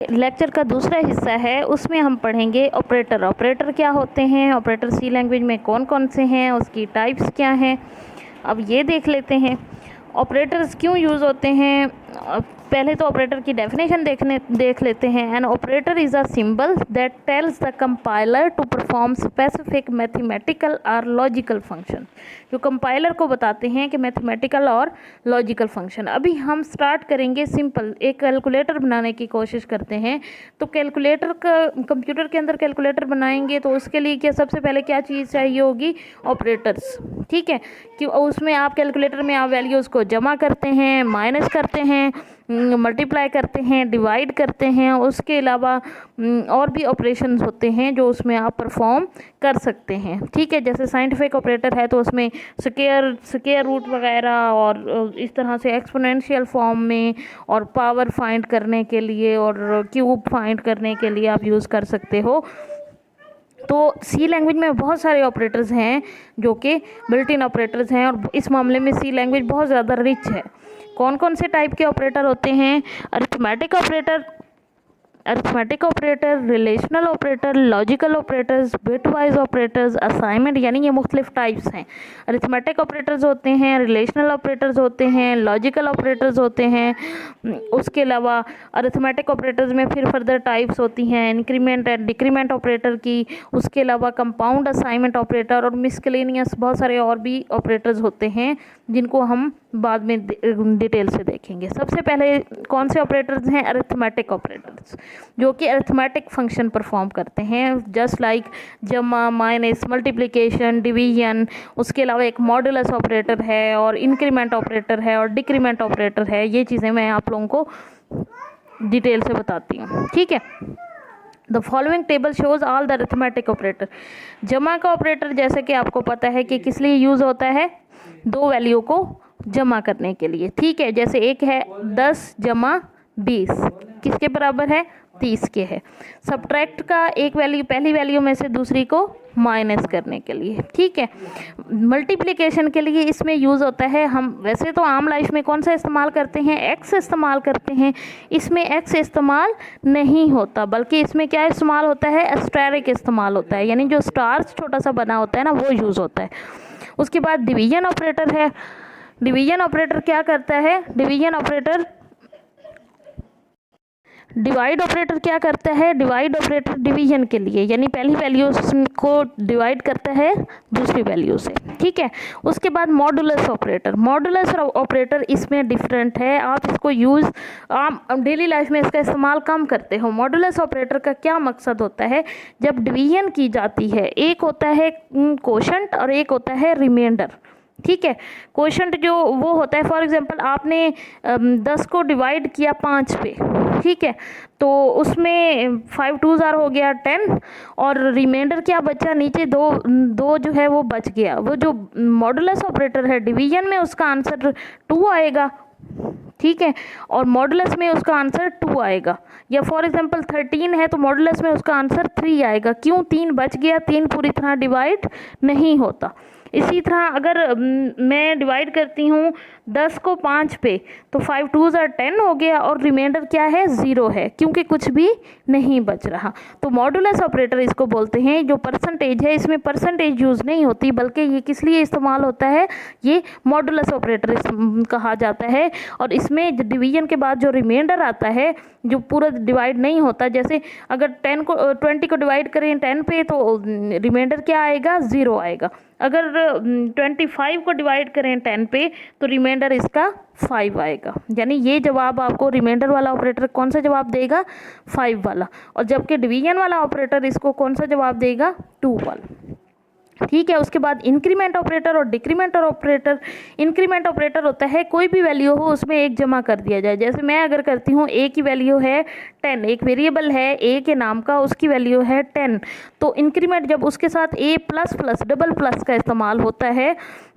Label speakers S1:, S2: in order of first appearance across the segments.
S1: Lecture का दूसरा हिस्सा है, उसमें हम पढ़ेंगे ऑपरेटर। ऑपरेटर क्या होते हैं, ऑपरेटर सी लैंग्वेज में कौन कौन से हैं, उसकी टाइप्स क्या हैं, अब ये देख लेते हैं। ऑपरेटर्स क्यों यूज़ होते हैं, पहले तो ऑपरेटर की डेफिनेशन देख लेते हैं। An operator is a symbol that tells the compiler to perform specific mathematical और लॉजिकल फंक्शन, जो कंपाइलर को बताते हैं कि मैथमेटिकल और लॉजिकल फंक्शन। अभी हम स्टार्ट करेंगे सिंपल, एक कैलकुलेटर बनाने की कोशिश करते हैं। तो कैलकुलेटर का, कंप्यूटर के अंदर कैलकुलेटर बनाएंगे तो उसके लिए क्या, सबसे पहले क्या चीज़ चाहिए होगी, ऑपरेटर्स। ठीक है, कि उसमें आप कैलकुलेटर में आप वैल्यूज़ को जमा करते हैं, माइनस करते हैं, मल्टीप्लाई करते हैं, डिवाइड करते हैं। उसके अलावा और भी ऑपरेशंस होते हैं जो उसमें आप परफॉर्म कर सकते हैं। ठीक है, जैसे साइंटिफिक ऑपरेटर है तो उसमें स्क्वायर रूट वगैरह, और इस तरह से एक्सपोनेंशियल फॉर्म में, और पावर फाइंड करने के लिए और क्यूब फाइंड करने के लिए आप यूज़ कर सकते हो। तो सी लैंग्वेज में बहुत सारे ऑपरेटर्स हैं जो कि बिल्ट इन ऑपरेटर्स हैं, और इस मामले में सी लैंग्वेज बहुत ज़्यादा रिच है। कौन कौन से टाइप के ऑपरेटर होते हैं, arithmetic operator, relational operator, logical operators, bitwise operators, assignment, यानी ये मुख्तलिफ टाइप्स हैं। अरिथमेटिक ऑपरेटर्स होते हैं, रिलेशनल ऑपरेटर्स होते हैं, लॉजिकल ऑपरेटर्स होते हैं। उसके अलावा अरिथमेटिक ऑपरेटर्स में फिर फर्दर टाइप्स होती हैं, इंक्रीमेंट एंड डिक्रीमेंट ऑपरेटर की। उसके अलावा कंपाउंड असाइनमेंट ऑपरेटर और मिसकेलेनियस बहुत सारे और भी ऑपरेटर्स होते हैं जिनको हम बाद में डिटेल से देखेंगे। सबसे पहले कौन से ऑपरेटर्स हैं, अरिथमेटिक ऑपरेटर्स, जो कि अरिथमेटिक फंक्शन परफॉर्म करते हैं, जस्ट लाइक जमा, माइनस, मल्टीप्लिकेशन, डिवीजन। उसके अलावा एक मॉडुलस ऑपरेटर है, और इंक्रीमेंट ऑपरेटर है, और डिक्रीमेंट ऑपरेटर है। ये चीज़ें मैं आप लोगों को डिटेल से बताती हूँ। ठीक है, the following table shows all the arithmetic operator. जमा का ऑपरेटर जैसे कि आपको पता है कि किस लिए यूज़ होता है, दो वैल्यू को जमा करने के लिए। ठीक है, जैसे एक है 10 जमा 20, किसके बराबर है, 30 के है। सब्ट्रैक्ट का एक वैल्यू, पहली वैल्यू में से दूसरी को माइनस करने के लिए। ठीक है, मल्टीप्लिकेशन के लिए इसमें यूज़ होता है, हम वैसे तो आम लाइफ में कौन सा इस्तेमाल करते हैं, एक्स इस्तेमाल करते हैं। इसमें एक्स इस्तेमाल नहीं होता, बल्कि इसमें क्या इस्तेमाल होता है, एस्टेरिक इस्तेमाल होता है, यानी जो स्टार्स छोटा सा बना होता है ना, वो यूज़ होता है। उसके बाद डिवीजन ऑपरेटर है। डिवीजन ऑपरेटर क्या करता है, डिवीजन ऑपरेटर डिवाइड ऑपरेटर क्या करता है, डिवाइड ऑपरेटर डिवीजन के लिए, यानी पहली वैल्यू को डिवाइड करता है दूसरी वैल्यू से। ठीक है, उसके बाद मॉडुलस ऑपरेटर। मॉडुलस ऑपरेटर इसमें डिफरेंट है, आप इसको यूज़ आम डेली लाइफ में इसका इस्तेमाल कम करते हो। मॉडुलस ऑपरेटर का क्या मकसद होता है, जब डिवीजन की जाती है, एक होता है कोशंट और एक होता है रिमाइंडर। ठीक है, कोशंट जो वो होता है, फॉर एग्जांपल आपने 10 को डिवाइड किया 5 पे, ठीक है, तो उसमें 5 2 ज़ार हो गया 10, और रिमाइंडर क्या बचा, नीचे दो जो है वो बच गया। वो जो मॉडुलस ऑपरेटर है डिवीजन में, उसका आंसर 2 आएगा। ठीक है, और मॉडुलस में उसका आंसर 2 आएगा। या फॉर एग्जांपल 13 है तो मॉडुलस में उसका आंसर 3 आएगा। क्यों, 3 बच गया, 3 पूरी तरह डिवाइड नहीं होता। इसी तरह अगर मैं डिवाइड करती हूँ 10 को 5 पे, तो 5 2 ज़ार 10 हो गया, और रिमाइंडर क्या है, 0 है, क्योंकि कुछ भी नहीं बच रहा। तो मॉडुलस ऑपरेटर इसको बोलते हैं। जो परसेंटेज है, इसमें परसेंटेज यूज़ नहीं होती, बल्कि ये किस लिए इस्तेमाल होता है, ये मॉडुलस ऑपरेटर कहा जाता है। और इसमें डिवीजन के बाद जो रिमाइंडर आता है, जो पूरा डिवाइड नहीं होता, जैसे अगर 20 को डिवाइड करें 10 पे, तो रिमाइंडर क्या आएगा, 0 आएगा। अगर 25 को डिवाइड करें 10 पे, तो रिमाइंडर इसका 5 आएगा। यानी ये जवाब आपको रिमाइंडर वाला ऑपरेटर कौन सा जवाब देगा, 5 वाला, और जबकि डिवीजन वाला ऑपरेटर इसको कौन सा जवाब देगा, 2 वाला। ठीक है, उसके बाद इंक्रीमेंट ऑपरेटर और डिक्रीमेंट ऑपरेटर। इंक्रीमेंट ऑपरेटर होता है कोई भी वैल्यू हो उसमें एक जमा कर दिया जाए। जैसे मैं अगर करती हूँ, ए की वैल्यू है 10, एक वेरिएबल है ए के नाम का, उसकी वैल्यू है 10, तो इंक्रीमेंट जब उसके साथ ए प्लस प्लस डबल प्लस का इस्तेमाल होता है,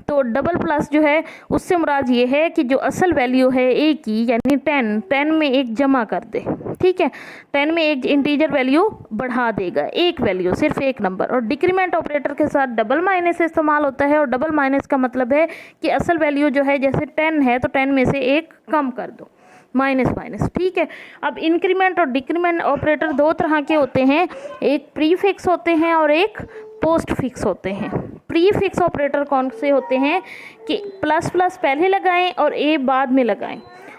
S1: तो डबल प्लस जो है उससे मुराद ये है कि जो असल वैल्यू है ए की, यानी 10 में एक जमा कर दे। ठीक है, 10 में एक इंटीजर वैल्यू बढ़ा देगा, एक वैल्यू, सिर्फ एक नंबर। और डिक्रीमेंट ऑपरेटर के साथ डबल माइनस इस्तेमाल होता है, और डबल माइनस का मतलब है कि असल वैल्यू जो है, जैसे 10 है तो 10 में से एक कम कर दो। माइनस माइनस, ठीक है। अब इंक्रीमेंट और डिक्रीमेंट ऑपरेटर दो तरह के होते हैं, एक प्री फिक्स होते हैं और एक पोस्ट फिक्स होते हैं। प्री फिक्स ऑपरेटर कौन से होते हैं कि प्लस प्लस पहले लगाएं और ए बाद में लगाएं,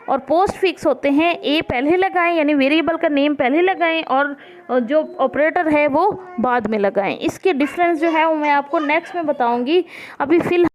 S1: और पोस्ट फिक्स होते हैं ए पहले लगाएं यानी वेरिएबल का नेम पहले लगाएं और जो ऑपरेटर है वो बाद में लगाएं। इसके डिफरेंस जो है वो मैं आपको नेक्स्ट में बताऊंगी। अभी फिलहाल